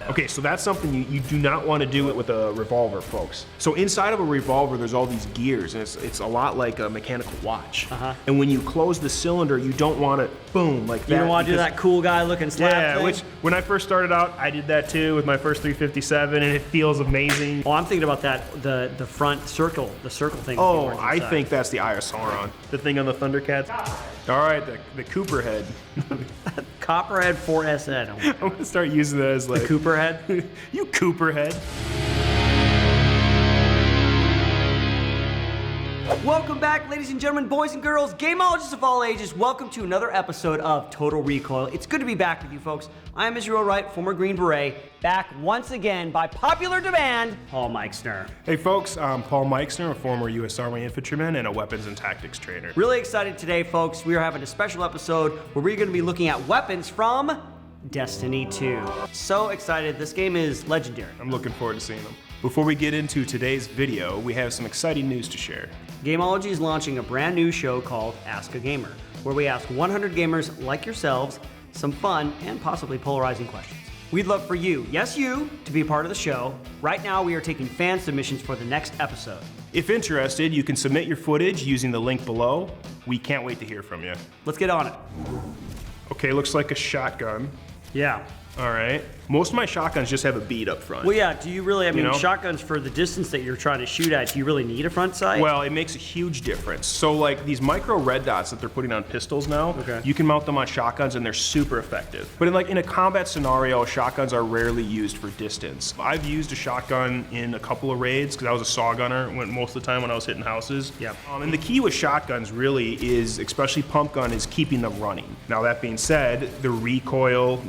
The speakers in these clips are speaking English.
Okay, so that's something you do not want to do it with a revolver, folks. So inside of a revolver, there's all these gears, and it's a lot like a mechanical watch. And when you close the cylinder, you don't want it, boom, like that. You don't want to do that cool guy looking slap thing? Which when I first started out, I did that too with my first 357, and it feels amazing. Oh, I'm thinking about that, the front circle, the circle thing. Oh, I think that's the Eye of Sauron. The thing on the Thundercats. All right, the Cooper head. Copperhead 4S head. I'm gonna start using that as like... The Cooper head? You Cooper head. Welcome back, ladies and gentlemen, boys and girls, gameologists of all ages. Welcome to another episode of Total Recoil. It's good to be back with you folks. I am Israel Wright, former Green Beret, back once again by popular demand, Paul Meixner. Hey folks, I'm Paul Meixner, a former U.S. Army infantryman and a weapons and tactics trainer. Really excited today, folks. We are having a special episode where we're going to be looking at weapons from Destiny 2. So excited. This game is legendary. I'm looking forward to seeing them. Before we get into today's video, we have some exciting news to share. Gameology is launching a brand new show called Ask a Gamer, where we ask 100 gamers like yourselves some fun and possibly polarizing questions. We'd love for you, yes you, to be a part of the show. Right now we are taking fan submissions for the next episode. If interested, you can submit your footage using the link below. We can't wait to hear from you. Let's get on it. Okay, looks like a shotgun. Yeah. All right. Most of my shotguns just have a bead up front. Well, yeah, do you really, I mean, know? shotguns for the distance that you're trying to shoot at, do you really need a front sight? Well, it makes a huge difference. So like these micro red dots that they're putting on pistols now, you can mount them on shotguns and they're super effective. But in a combat scenario, shotguns are rarely used for distance. I've used a shotgun in a couple of raids because I was a saw gunner most of the time when I was hitting houses. Yep. And the key with shotguns really is, especially pump gun, is keeping them running. Now that being said, the recoil,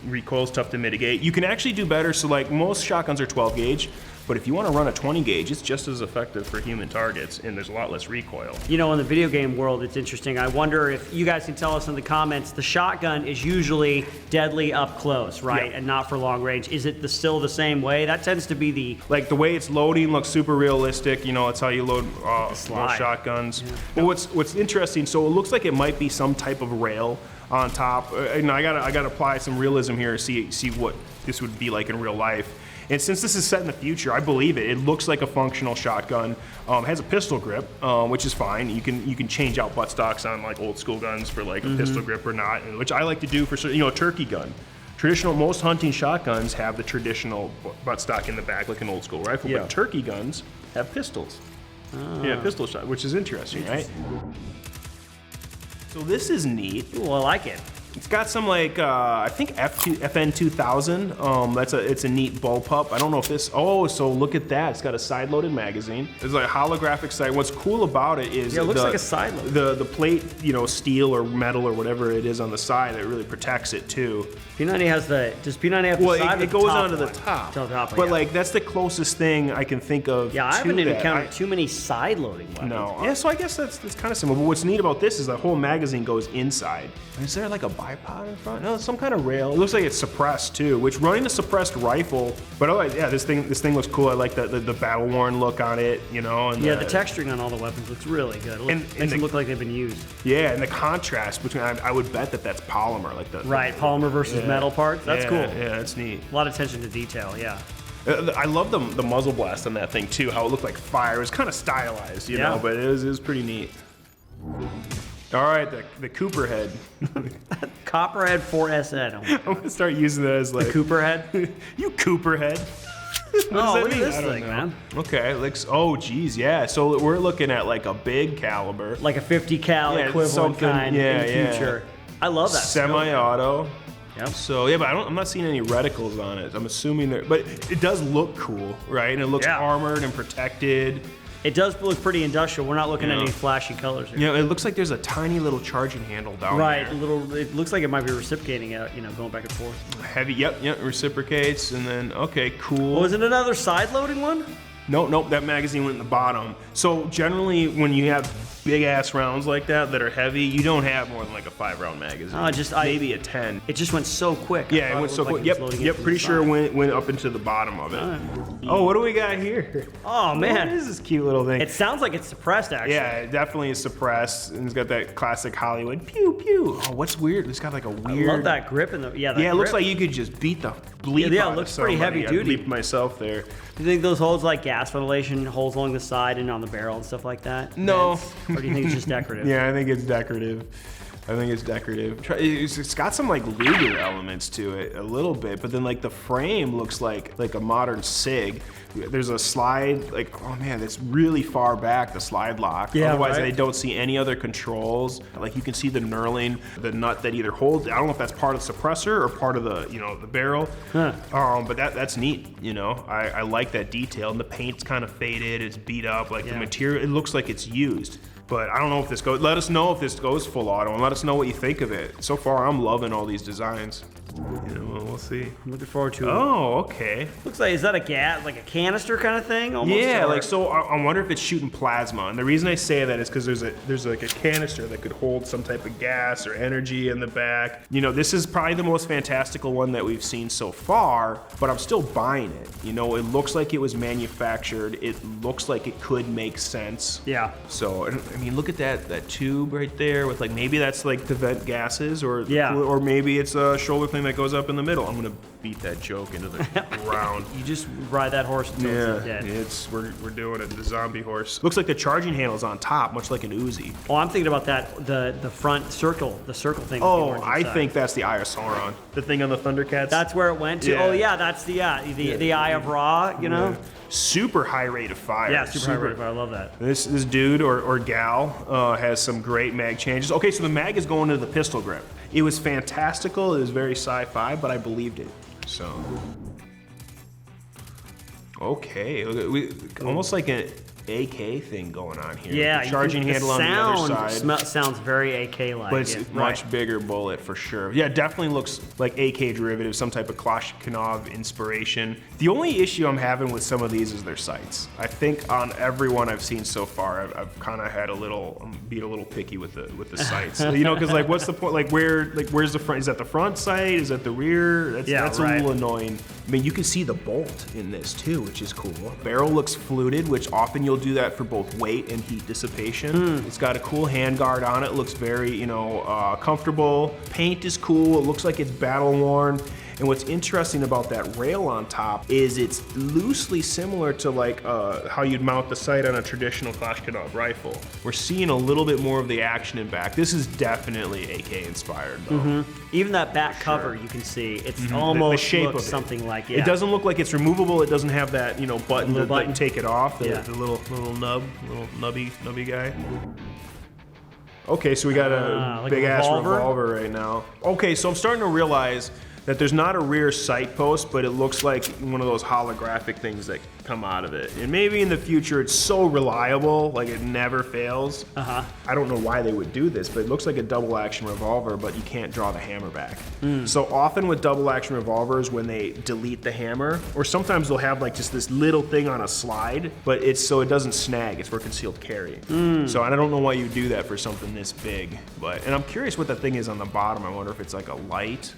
recoil's tough to mitigate. You can actually do better, so like most shotguns are 12 gauge, but if you want to run a 20 gauge, it's just as effective for human targets, and there's a lot less recoil. You know, in the video game world, it's interesting. I wonder if you guys can tell us in the comments, the shotgun is usually deadly up close, right? Yeah. And not for long range. Is it still the same way? That tends to be the... Like the way it's loading looks super realistic, that's how you load most shotguns. Yeah. But what's interesting, so it looks like it might be some type of rail on top. And I gotta apply some realism here to see what this would be like in real life. And since this is set in the future, I believe it. It looks like a functional shotgun. Has a pistol grip, which is fine. You can change out buttstocks on like old school guns for like a pistol grip or not, which I like to do for a turkey gun. Most hunting shotguns have the traditional buttstock in the back like an old school rifle, but turkey guns have pistols. Yeah, pistol shot, which is interesting, right? So this is neat. Ooh, I like it. It's got some like I think FN 2000. It's a neat bullpup. I don't know if this. Oh, so look at that. It's got a side-loaded magazine. It's like a holographic sight. What's cool about it is it looks like a side load. The plate, steel or metal or whatever it is on the side, it really protects it too. P90 has the. Does P90 have the side? It goes onto the top. But like that's the closest thing I can think of. Yeah, I haven't encountered too many side-loading weapons. No. Yeah, so I guess that's kind of similar. But what's neat about this is the whole magazine goes inside. Is there like a bipod in front? No, some kind of rail. It looks like it's suppressed too, which running a suppressed rifle, but otherwise, yeah, this thing looks cool. I like the battle worn look on it, And yeah, the texturing on all the weapons looks really good. It makes them look like they've been used. Yeah, and the contrast between, I would bet that's polymer, like the polymer versus metal parts. That's cool. Yeah, that's neat. A lot of attention to detail. Yeah. I love the muzzle blast on that thing too. How it looked like fire. It was kind of stylized, you know, but it was pretty neat. All right, the Cooper head. Copperhead 4S head. I'm gonna start using that as like the Cooper head. You Cooper head. Look at this thing, man. Okay, geez, yeah. So we're looking at like a big caliber, like a 50 cal equivalent kind in the future. I love that. Semi-auto. Yep. So yeah, but I'm not seeing any reticles on it. I'm assuming but it does look cool, right? And it looks armored and protected. It does look pretty industrial. We're not looking at any flashy colors here. Yeah, it looks like there's a tiny little charging handle down there. Right, it looks like it might be reciprocating out, going back and forth. Heavy, yep, reciprocates, and then, okay, cool. Oh, is it another side-loading one? Nope, that magazine went in the bottom. So generally, when you have big ass rounds like that are heavy, you don't have more than like a 5-round magazine. Maybe a 10. It just went so quick. Yeah, it went so quick. Yep. Pretty sure it went up into the bottom of it. Oh, what do we got here? Oh man, what is this cute little thing? It sounds like it's suppressed actually. Yeah, it definitely is suppressed, and it's got that classic Hollywood pew pew. Oh, what's weird? It's got like a weird. I love that grip in the it looks like you could just beat the bleep. Yeah, it looks pretty heavy duty. I bleeped myself there. Do you think those holes like gas ventilation holes along the side and on the barrel and stuff like that? No. Or do you think it's just decorative? Yeah, I think it's decorative. It's got some like Luger elements to it a little bit, but then like the frame looks like a modern SIG. There's a slide, like, oh man, it's really far back, the slide lock. Yeah, Otherwise, right. I don't see any other controls. Like you can see the knurling, the nut that either holds, I don't know if that's part of the suppressor or part of the, the barrel. Huh. But that's neat, I like that detail. And the paint's kind of faded, it's beat up, like the material, it looks like it's used. But I don't know if this goes, let us know if this goes full auto and let us know what you think of it. So far, I'm loving all these designs. We'll see. I'm looking forward to it. Oh, okay. Looks like, is that a gas, like a canister kind of thing? Almost, yeah, or? so I wonder if it's shooting plasma. And the reason I say that is because there's like a canister that could hold some type of gas or energy in the back. This is probably the most fantastical one that we've seen so far, but I'm still buying it. It looks like it was manufactured. It looks like it could make sense. Yeah. So, I mean, look at that tube right there with like, maybe that's like to vent gases or maybe it's a shoulder thing that goes up in the middle. I'm gonna beat that joke into the ground. You just ride that horse until it's dead. We're doing it, the zombie horse. Looks like the charging handle's on top, much like an Uzi. Oh, I'm thinking about that, the front circle, the circle thing. Oh, I think that's the Eye of Sauron. The thing on the Thundercats. That's where it went to? Yeah. Oh yeah, that's the Eye of Ra, Yeah. Super high rate of fire. Yeah, super high rate of fire, I love that. This dude or gal has some great mag changes. Okay, so the mag is going to the pistol grip. It was fantastical, it was very sci-fi, but I believed it, so. Okay, almost like an AK thing going on here. Yeah, the charging handle on the other side. Sounds very AK-like. But it's a much bigger bullet for sure. Yeah, it definitely looks like AK derivative, some type of Kalashnikov inspiration. The only issue I'm having with some of these is their sights. I think on every one I've seen so far, I've kind of had being a little picky with the sights. Because like, what's the point? Like, where's the front? Is that the front sight? Is that the rear? That's a little annoying. I mean, you can see the bolt in this too, which is cool. Barrel looks fluted, which often you'll do that for both weight and heat dissipation. It's got a cool handguard on it. Looks very, comfortable. Paint is cool. It looks like it's battle worn. And what's interesting about that rail on top is it's loosely similar to like how you'd mount the sight on a traditional Kalashnikov rifle. We're seeing a little bit more of the action in back. This is definitely AK inspired though. Even that back cover, you can see it's almost the shape looks of it. Something like It doesn't look like it's removable. It doesn't have that button to take it off. The little nubby guy. Okay, so we got a like big a ass revolver? revolver right now. Okay, so I'm starting to realize that there's not a rear sight post, but it looks like one of those holographic things that come out of it. And maybe in the future it's so reliable, like it never fails. I don't know why they would do this, but it looks like a double action revolver, but you can't draw the hammer back. So often with double action revolvers, when they delete the hammer, or sometimes they'll have like just this little thing on a slide, but it's so it doesn't snag, it's for concealed carry. So I don't know why you do that for something this big, and I'm curious what that thing is on the bottom. I wonder if it's like a light.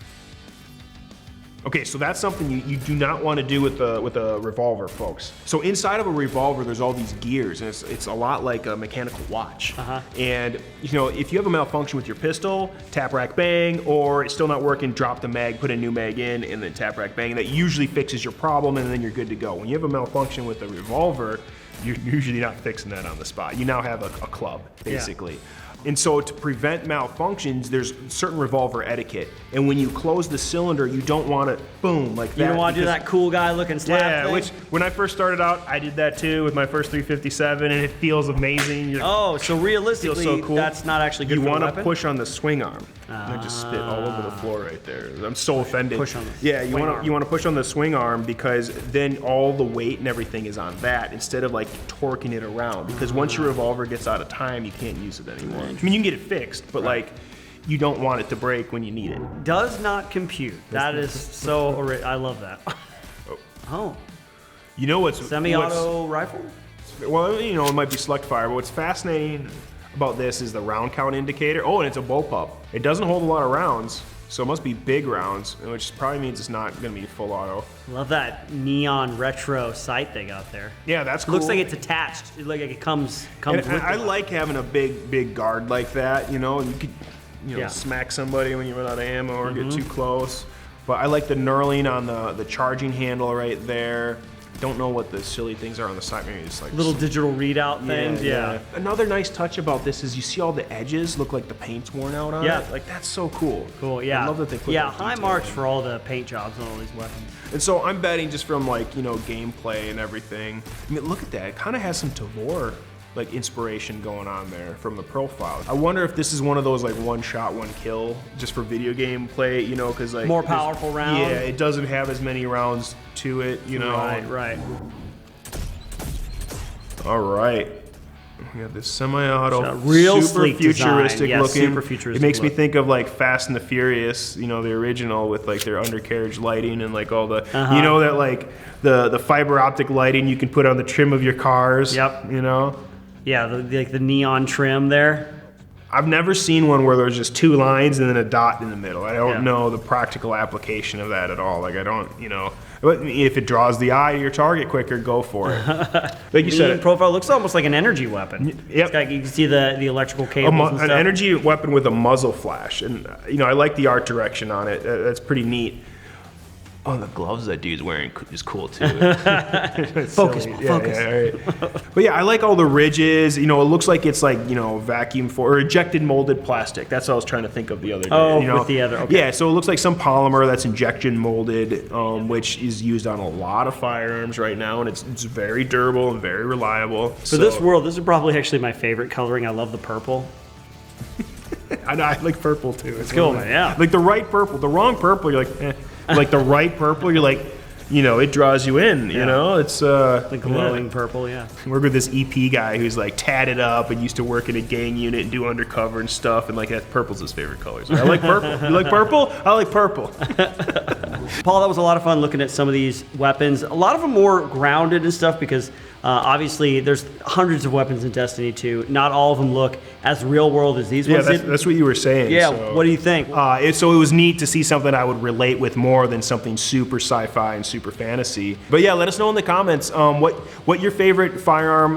Okay, so that's something you do not want to do with a revolver, folks. So inside of a revolver, there's all these gears, and it's a lot like a mechanical watch. And if you have a malfunction with your pistol, tap, rack, bang, or it's still not working, drop the mag, put a new mag in, and then tap, rack, bang. That usually fixes your problem, and then you're good to go. When you have a malfunction with a revolver, you're usually not fixing that on the spot. You now have a club, basically. And so to prevent malfunctions, there's certain revolver etiquette. And when you close the cylinder, you don't want it, boom, like that. You don't want to do that cool guy looking slap thing? Which when I first started out, I did that too with my first 357, and it feels amazing. So realistically, so cool. That's not actually good for the weapon. You want to push on the swing arm. I just spit all over the floor right there. I'm so offended. Push on the you want to push on the swing arm because then all the weight and everything is on that instead of like torquing it around. Because once your revolver gets out of time, you can't use it anymore. I mean, you can get it fixed, but like you don't want it to break when you need it. Does not compute. That is so. I love that. Oh. You know what's semi-auto rifle? Well, it might be select fire, but what's fascinating about this is the round count indicator. Oh, and it's a bullpup. It doesn't hold a lot of rounds, so it must be big rounds, which probably means it's not gonna be full auto. Love that neon retro sight they got there. Yeah, that's cool. Looks like it's attached, like it comes with it. I like having a big guard like that, you know, and you could, smack somebody when you run out of ammo or get too close. But I like the knurling on the charging handle right there. Don't know what the silly things are on the side. Maybe just like little digital readout things. Yeah. Another nice touch about this is you see all the edges look like the paint's worn out on it. Like that's so cool. Cool. Yeah. I love that they put that high marks for all the paint jobs on all these weapons. And so I'm betting just from like gameplay and everything. I mean, look at that. It kind of has some Tavor like inspiration going on there from the profile. I wonder if this is one of those like one shot, one kill just for video game play, because like more powerful round. Yeah, it doesn't have as many rounds to it, Right. All right. We got this semi-auto, real super sleek futuristic design. Yeah, looking. super futuristic It makes me look. think of like Fast and the Furious, the original with like their undercarriage lighting and like all the, that like the fiber optic lighting you can put on the trim of your cars. Yep. Yeah, the neon trim there. I've never seen one where there's just two lines and then a dot in the middle. I don't know the practical application of that at all. Like I don't, but if it draws the eye to your target quicker, go for it. Like you said, profile looks almost like an energy weapon. Yep. It's got, you can see the electrical cables and an stuff. energy weapon with a muzzle flash, and I like the art direction on it. That's pretty neat. Oh, the gloves that dude's wearing is cool too. Focus. Yeah, right. But yeah, I like all the ridges. It looks like it's like vacuum or ejected molded plastic. That's what I was trying to think of the other day. Oh, with the other. Okay. Yeah, so it looks like some polymer that's injection molded, which is used on a lot of firearms right now, and it's very durable and very reliable. For this world, this is probably actually my favorite coloring. I love the purple. I like purple too. It's cool, man. Yeah. Like the right purple, the wrong purple, you're like, eh. Like the right purple, you're like, it draws you in. It's the glowing purple. Yeah. Work with this EP guy who's like tatted up and used to work in a gang unit and do undercover and stuff, and like that purple's his favorite color. So I like purple. You like purple? I like purple. Paul, that was a lot of fun looking at some of these weapons. A lot of them more grounded and stuff because obviously there's hundreds of weapons in Destiny 2. Not all of them look as real world as these ones did. That's what you were saying. Yeah, so. What do you think? So it was neat to see something I would relate with more than something super sci-fi and super fantasy. But yeah, let us know in the comments what your favorite firearm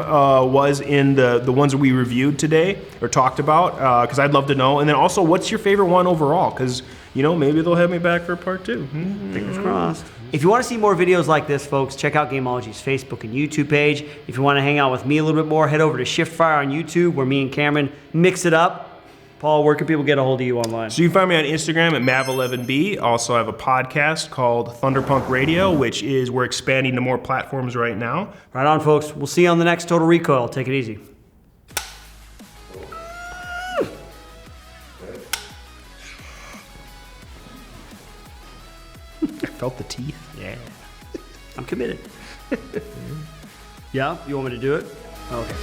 was in the ones that we reviewed today or talked about, because I'd love to know. And then also, what's your favorite one overall? Because maybe they'll have me back for part 2. Fingers crossed. If you want to see more videos like this, folks, check out Gameology's Facebook and YouTube page. If you want to hang out with me a little bit more, head over to ShiftFire on YouTube, where me and Cameron mix it up. Paul, where can people get a hold of you online? So you can find me on Instagram at Mav11B. Also, I have a podcast called Thunderpunk Radio, which is we're expanding to more platforms right now. Right on, folks. We'll see you on the next Total Recoil. Take it easy. I felt the teeth. Yeah. I'm committed. Yeah? You want me to do it? Okay.